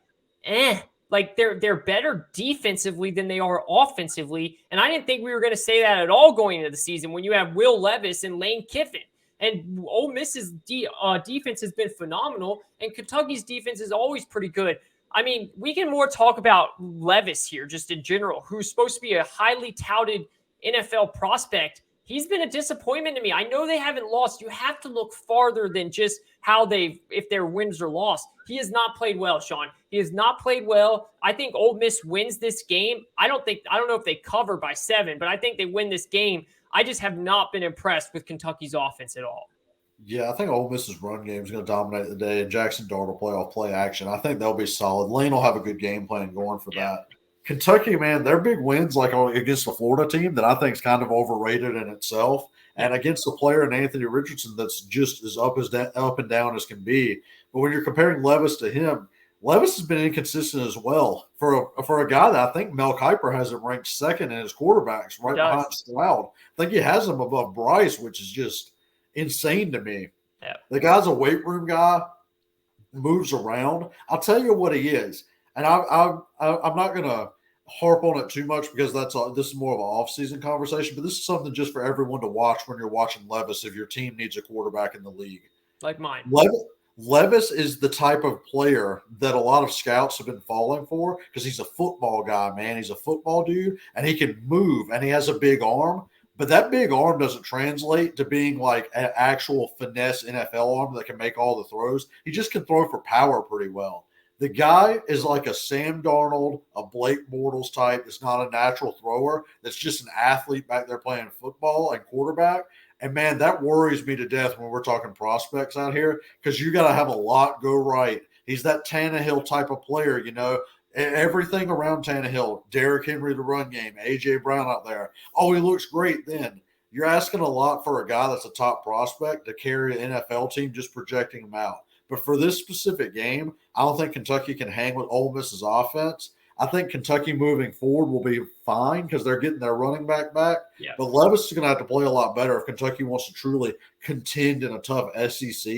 like they're better defensively than they are offensively. And I didn't think we were going to say that at all going into the season when you have Will Levis and Lane Kiffin. And Ole Miss's defense has been phenomenal, and Kentucky's defense is always pretty good. I mean, we can more talk about Levis here just in general, who's supposed to be a highly touted NFL prospect. He's been a disappointment to me. I know they haven't lost. You have to look farther than just if their wins or lost. He has not played well, Sean. He has not played well. I think Ole Miss wins this game. I don't know if they cover by 7, but I think they win this game. I just have not been impressed with Kentucky's offense at all. Yeah, I think Ole Miss's run game is going to dominate the day, and Jackson Dart will play off play action. I think they'll be solid. Lane will have a good game plan going for that. Kentucky, man, their big wins like against the Florida team that I think is kind of overrated in itself, and against a player in Anthony Richardson that's just as up and down as can be. But when you're comparing Levis to him, Levis has been inconsistent as well for a guy that I think Mel Kiper has him ranked second in his quarterbacks, right behind Stroud. I think he has him above Bryce, which is just insane to me. Yeah. The guy's a weight room guy, moves around. I'll tell you what he is. And I'm not going to harp on it too much because this is more of an off-season conversation, but this is something just for everyone to watch when you're watching Levis if your team needs a quarterback in the league. Like mine. Levis is the type of player that a lot of scouts have been falling for because he's a football guy, man. He's a football dude, and he can move, and he has a big arm. But that big arm doesn't translate to being like an actual finesse NFL arm that can make all the throws. He just can throw for power pretty well. The guy is like a Sam Darnold, a Blake Bortles type. That's not a natural thrower. That's just an athlete back there playing football and quarterback. And, man, that worries me to death when we're talking prospects out here because you got to have a lot go right. He's that Tannehill type of player, you know. Everything around Tannehill, Derrick Henry, the run game, A.J. Brown out there. Oh, he looks great then. You're asking a lot for a guy that's a top prospect to carry an NFL team just projecting him out. But for this specific game, I don't think Kentucky can hang with Ole Miss's offense. I think Kentucky moving forward will be fine because they're getting their running back. Yeah. But Levis is going to have to play a lot better if Kentucky wants to truly contend in a tough SEC.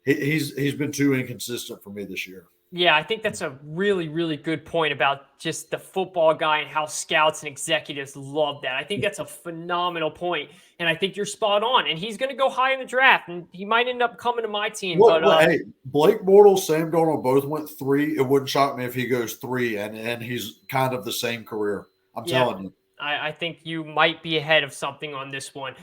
He's been too inconsistent for me this year. Yeah, I think that's a really, really good point about just the football guy and how scouts and executives love that. I think that's a phenomenal point, and I think you're spot on. And he's going to go high in the draft, and he might end up coming to my team. Hey, Blake Bortles, Sam Darnold both went 3. It wouldn't shock me if he goes 3, and he's kind of the same career. I'm telling you. I think you might be ahead of something on this one.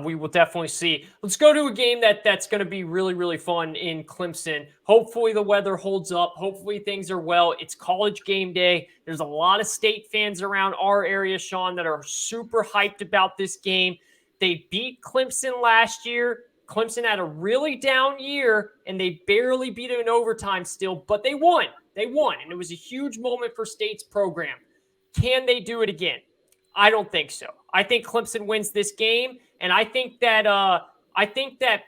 We will definitely see. Let's go to a game that's going to be really, really fun in Clemson. Hopefully the weather holds up. Hopefully things are well. It's college game day. There's a lot of state fans around our area, Sean, that are super hyped about this game. They beat Clemson last year. Clemson had a really down year, and they barely beat it in overtime still, but they won. They won, and it was a huge moment for State's program. Can they do it again? I don't think so. I think Clemson wins this game, and I think that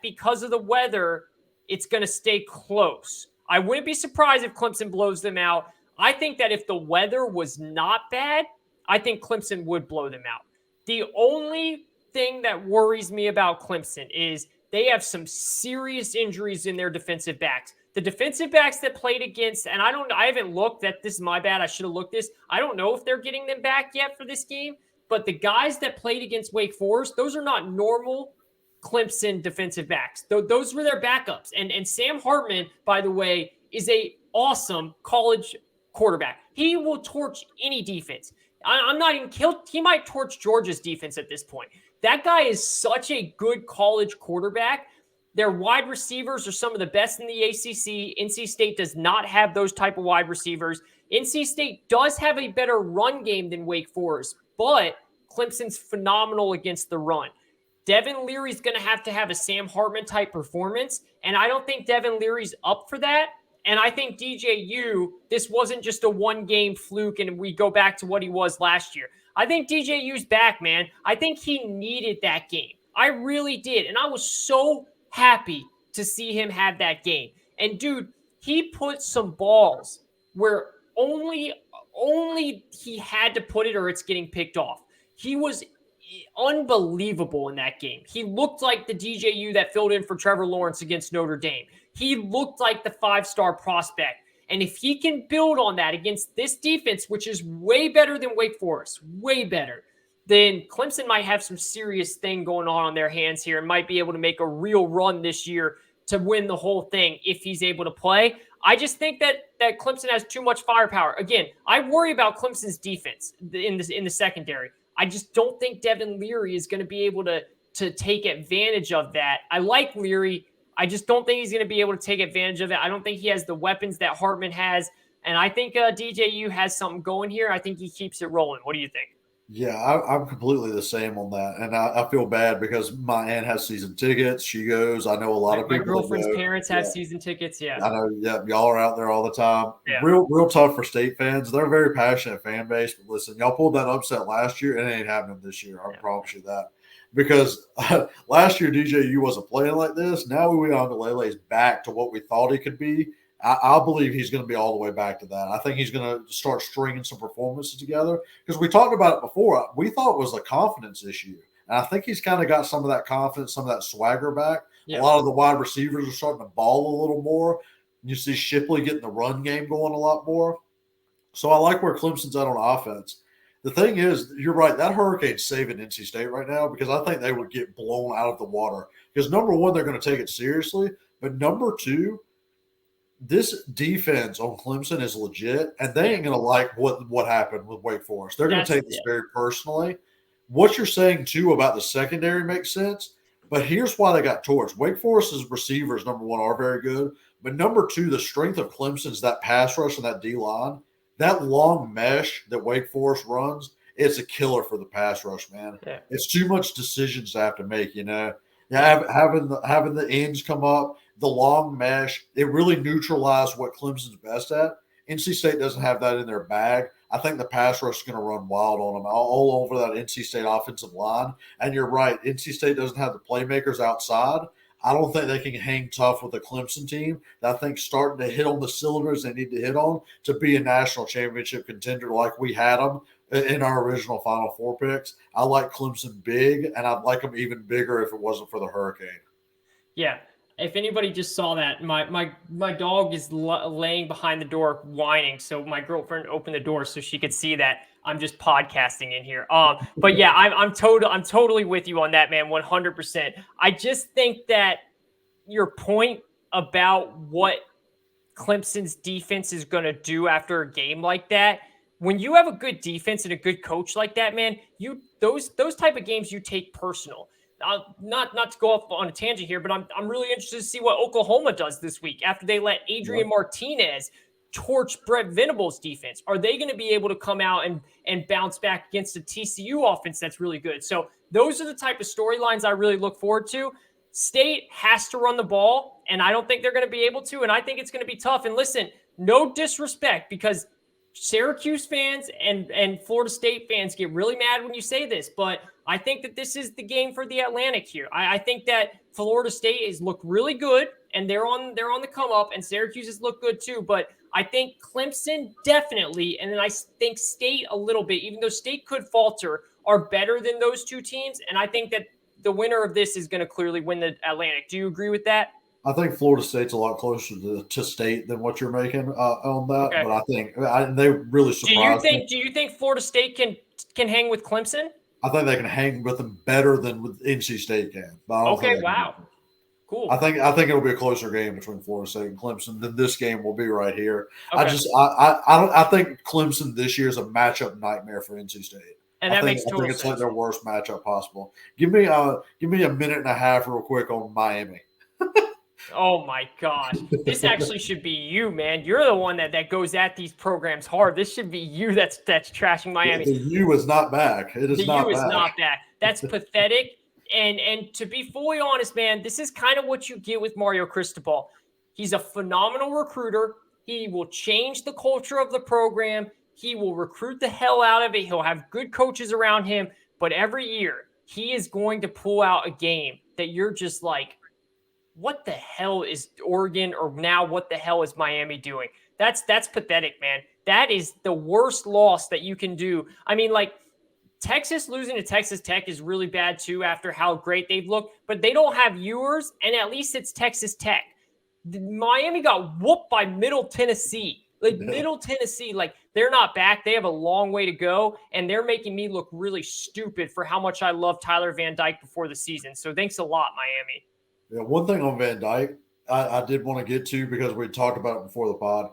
because of the weather, it's going to stay close. I wouldn't be surprised if Clemson blows them out. I think that if the weather was not bad, I think Clemson would blow them out. The only thing that worries me about Clemson is they have some serious injuries in their defensive backs. The defensive backs that played against, and I haven't looked at this, my bad, I should have looked this. I don't know if they're getting them back yet for this game, but the guys that played against Wake Forest, those are not normal Clemson defensive backs. Those were their backups. And Sam Hartman, by the way, is a awesome college quarterback. He will torch any defense. I'm not even killed. He might torch Georgia's defense at this point. That guy is such a good college quarterback. Their wide receivers are some of the best in the ACC. NC State does not have those type of wide receivers. NC State does have a better run game than Wake Forest, but Clemson's phenomenal against the run. Devin Leary's going to have a Sam Hartman type performance, and I don't think Devin Leary's up for that. And I think DJU, this wasn't just a one-game fluke and we go back to what he was last year. I think DJU's back, man. I think he needed that game. I really did. And I was so happy to see him have that game. And, dude, he put some balls where only he had to put it or it's getting picked off. He was unbelievable in that game. He looked like the DJU that filled in for Trevor Lawrence against Notre Dame. He looked like the 5-star prospect. And if he can build on that against this defense, which is way better than Wake Forest, way better, then Clemson might have some serious thing going on their hands here and might be able to make a real run this year to win the whole thing if he's able to play. I just think that Clemson has too much firepower. Again, I worry about Clemson's defense in the secondary. I just don't think Devin Leary is going to be able to take advantage of that. I like Leary. I just don't think he's going to be able to take advantage of it. I don't think he has the weapons that Hartman has. And I think DJU has something going here. I think he keeps it rolling. What do you think? Yeah, I'm completely the same on that. And I feel bad because my aunt has season tickets. She goes. I know a lot of people. My girlfriend's parents have season tickets. Yeah. I know. Yeah, y'all are out there all the time. Yeah. Real tough for State fans. They're a very passionate fan base. But listen, y'all pulled that upset last year. It ain't happening this year. I promise you that. Because last year DJU wasn't playing like this. Now Uiagalele's back to what we thought he could be. I believe he's going to be all the way back to that. I think he's going to start stringing some performances together because we talked about it before. We thought it was a confidence issue. And I think he's kind of got some of that confidence, some of that swagger back. Yeah. A lot of the wide receivers are starting to ball a little more. You see Shipley getting the run game going a lot more. So I like where Clemson's at on offense. The thing is, you're right, that Hurricane's saving NC State right now because I think they would get blown out of the water. Because number one, they're going to take it seriously. But number two, this defense on Clemson is legit, and they ain't going to like what happened with Wake Forest. They're going to take this very personally. What you're saying, too, about the secondary makes sense, but here's why they got torched. Wake Forest's receivers, number one, are very good, but number two, the strength of Clemson's that pass rush and that D-line, that long mesh that Wake Forest runs, it's a killer for the pass rush, man. Yeah. It's too much decisions to have to make, you know. Having the ends come up, the long mesh, it really neutralized what Clemson's best at. NC State doesn't have that in their bag. I think the pass rush is going to run wild on them all over that NC State offensive line. And you're right, NC State doesn't have the playmakers outside. I don't think they can hang tough with the Clemson team that I think starting to hit on the cylinders they need to hit on to be a national championship contender like we had them in our original Final Four picks. I like Clemson big, and I'd like them even bigger if it wasn't for the Hurricane. Yeah. If anybody just saw that, my dog is laying behind the door whining. So my girlfriend opened the door so she could see that I'm just podcasting in here. But yeah, I'm totally with you on that, man. 100%. I just think that your point about what Clemson's defense is going to do after a game like that, when you have a good defense and a good coach like that, man, those type of games you take personal. Not to go off on a tangent here, but I'm really interested to see what Oklahoma does this week after they let Adrian Martinez torch Brett Venables' defense. Are they going to be able to come out and bounce back against a TCU offense that's really good? So those are the type of storylines I really look forward to. State has to run the ball, and I don't think they're going to be able to, and I think it's going to be tough. And listen, no disrespect, because Syracuse fans and Florida State fans get really mad when you say this, but I think that this is the game for the Atlantic here. I think that Florida State has looked really good, and they're on the come up, and Syracuse has looked good too. But I think Clemson definitely, and then I think State a little bit, even though State could falter, are better than those two teams. And I think that the winner of this is going to clearly win the Atlantic. Do you agree with that? I think Florida State's a lot closer to State than what you're making on that. Okay. But I think they really surprised me. Do you think Florida State can hang with Clemson? I think they can hang with them better than with NC State can. Okay, wow. Cool. I think it'll be a closer game between Florida State and Clemson than this game will be right here. Okay. I think Clemson this year is a matchup nightmare for NC State. And that makes total sense. It's like their worst matchup possible. Give me a minute and a half real quick on Miami. Oh my gosh. This actually should be you, man. You're the one that goes at these programs hard. This should be you that's trashing Miami. The U is not back. It is not back. The U is not back. That's pathetic. And to be fully honest, man, this is kind of what you get with Mario Cristobal. He's a phenomenal recruiter. He will change the culture of the program. He will recruit the hell out of it. He'll have good coaches around him. But every year, he is going to pull out a game that you're just like, what the hell is Oregon, or now what the hell is Miami doing? That's pathetic, man. That is the worst loss that you can do. I mean, like, Texas losing to Texas Tech is really bad too after how great they've looked, but they don't have Ewers, and at least it's Texas Tech. Miami got whooped by Middle Tennessee. Middle Tennessee, like, they're not back. They have a long way to go, and they're making me look really stupid for how much I love Tyler Van Dyke before the season. So thanks a lot, Miami. Yeah, one thing on Van Dyke I did want to get to, because we talked about it before the pod.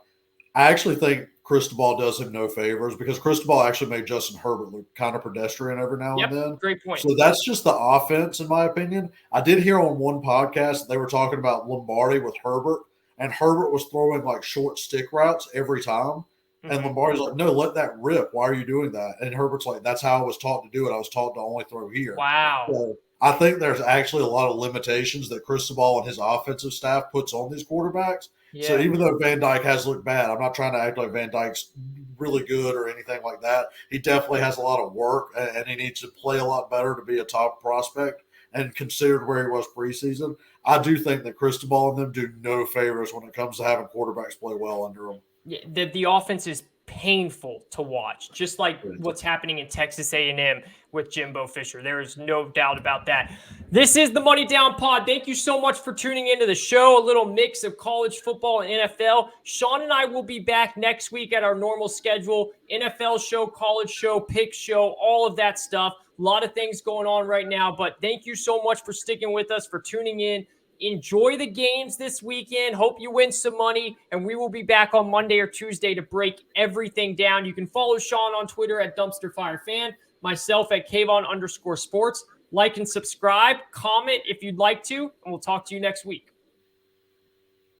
I actually think Cristobal does him no favors, because Cristobal actually made Justin Herbert look kind of pedestrian every now and then. Great point. So that's just the offense, in my opinion. I did hear on one podcast they were talking about Lombardi with Herbert, and Herbert was throwing like short stick routes every time. And Lombardi's like, no, let that rip. Why are you doing that? And Herbert's like, that's how I was taught to do it. I was taught to only throw here. Wow. So I think there's actually a lot of limitations that Cristobal and his offensive staff puts on these quarterbacks. Yeah. So even though Van Dyke has looked bad, I'm not trying to act like Van Dyke's really good or anything like that. He definitely has a lot of work, and he needs to play a lot better to be a top prospect. And considered where he was preseason, I do think that Cristobal and them do no favors when it comes to having quarterbacks play well under him. Yeah, the offense is painful to watch, just like what's happening in Texas A&M with Jimbo Fisher. There is no doubt about that. This is the Money Down Pod. Thank you so much for tuning into the show. A little mix of college football and NFL. Sean and I will be back next week at our normal schedule. NFL show, college show, pick show, all of that stuff. A lot of things going on right now, but thank you so much for sticking with us, for tuning in. Enjoy the games this weekend. Hope you win some money, and we will be back on Monday or Tuesday to break everything down. You can follow Sean on Twitter at DumpsterFireFan, myself at Kayvon_sports. Like and subscribe, comment if you'd like to, and we'll talk to you next week.